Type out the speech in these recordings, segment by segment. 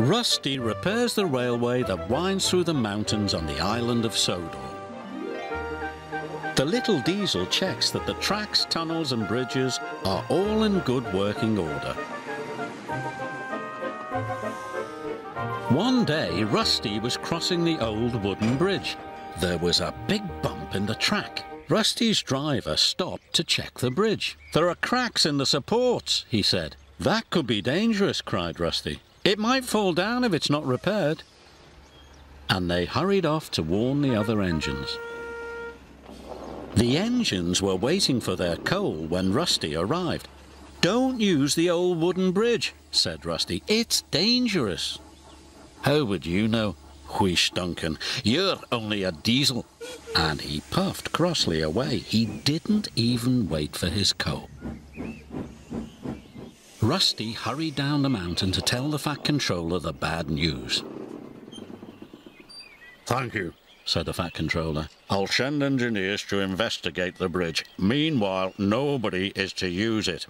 Rusty repairs the railway that winds through the mountains on the island of Sodor. The little diesel checks that the tracks, tunnels and bridges are all in good working order. One day, Rusty was crossing the old wooden bridge. There was a big bump in the track. Rusty's driver stopped to check the bridge. "There are cracks in the supports," he said. "That could be dangerous," cried Rusty. "It might fall down if it's not repaired." And they hurried off to warn the other engines. The engines were waiting for their coal when Rusty arrived. "Don't use the old wooden bridge," said Rusty. "It's dangerous." "How would you know?" wheezed Duncan. "You're only a diesel." And he puffed crossly away. He didn't even wait for his coal. Rusty hurried down the mountain to tell the Fat Controller the bad news. "Thank you," said the Fat Controller. "I'll send engineers to investigate the bridge. Meanwhile, nobody is to use it."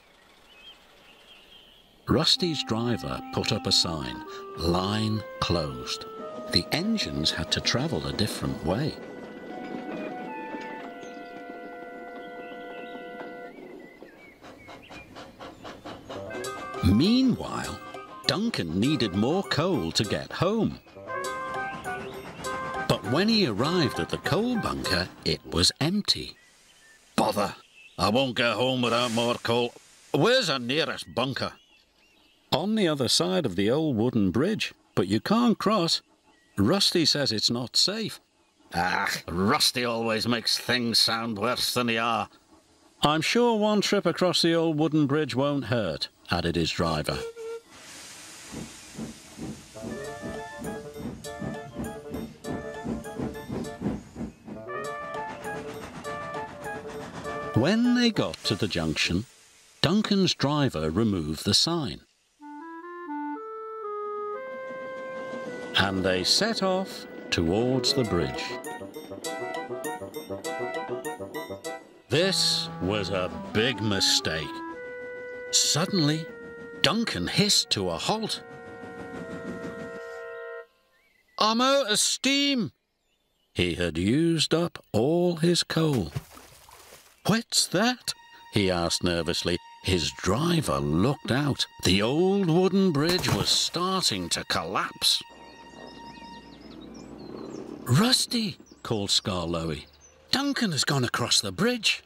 Rusty's driver put up a sign, "Line closed." The engines had to travel a different way. Meanwhile, Duncan needed more coal to get home. But when he arrived at the coal bunker, it was empty. "Bother! I won't get home without more coal. Where's the nearest bunker?" "On the other side of the old wooden bridge, but you can't cross. Rusty says it's not safe." "Ah, Rusty always makes things sound worse than they are." "I'm sure one trip across the old wooden bridge won't hurt," added his driver. When they got to the junction, Duncan's driver removed the sign. And they set off towards the bridge. This was a big mistake. Suddenly, Duncan hissed to a halt. "I'm out of steam!" He had used up all his coal. "What's that?" he asked nervously. His driver looked out. The old wooden bridge was starting to collapse. "Rusty!" called Scarloey. "Duncan has gone across the bridge."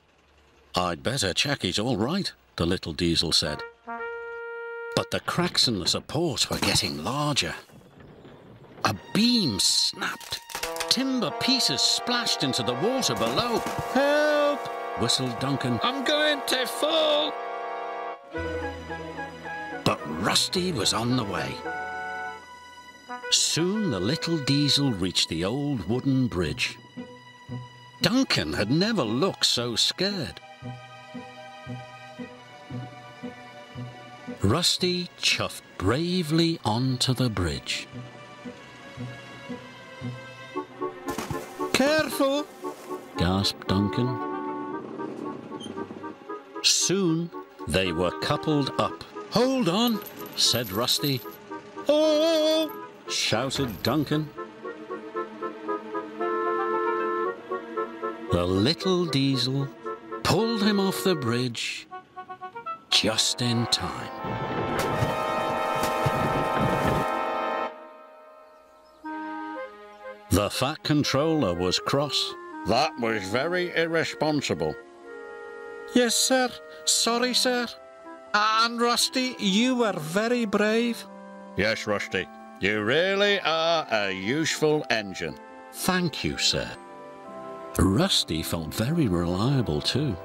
"I'd better check he's all right," the little diesel said. But the cracks in the support were getting larger. A beam snapped. Timber pieces splashed into the water below. "Help!" whistled Duncan. "I'm going to fall!" But Rusty was on the way. Soon the little diesel reached the old wooden bridge. Duncan had never looked so scared. Rusty chuffed bravely onto the bridge. "Careful!" gasped Duncan. Soon they were coupled up. "Hold on," said Rusty. "Oh!" shouted Duncan. The little diesel pulled him off the bridge just in time. The Fat Controller was cross. "That was very irresponsible." "Yes, sir. Sorry, sir. And Rusty, you were very brave." "Yes, Rusty. You really are a useful engine." "Thank you, sir." Rusty felt very reliable too.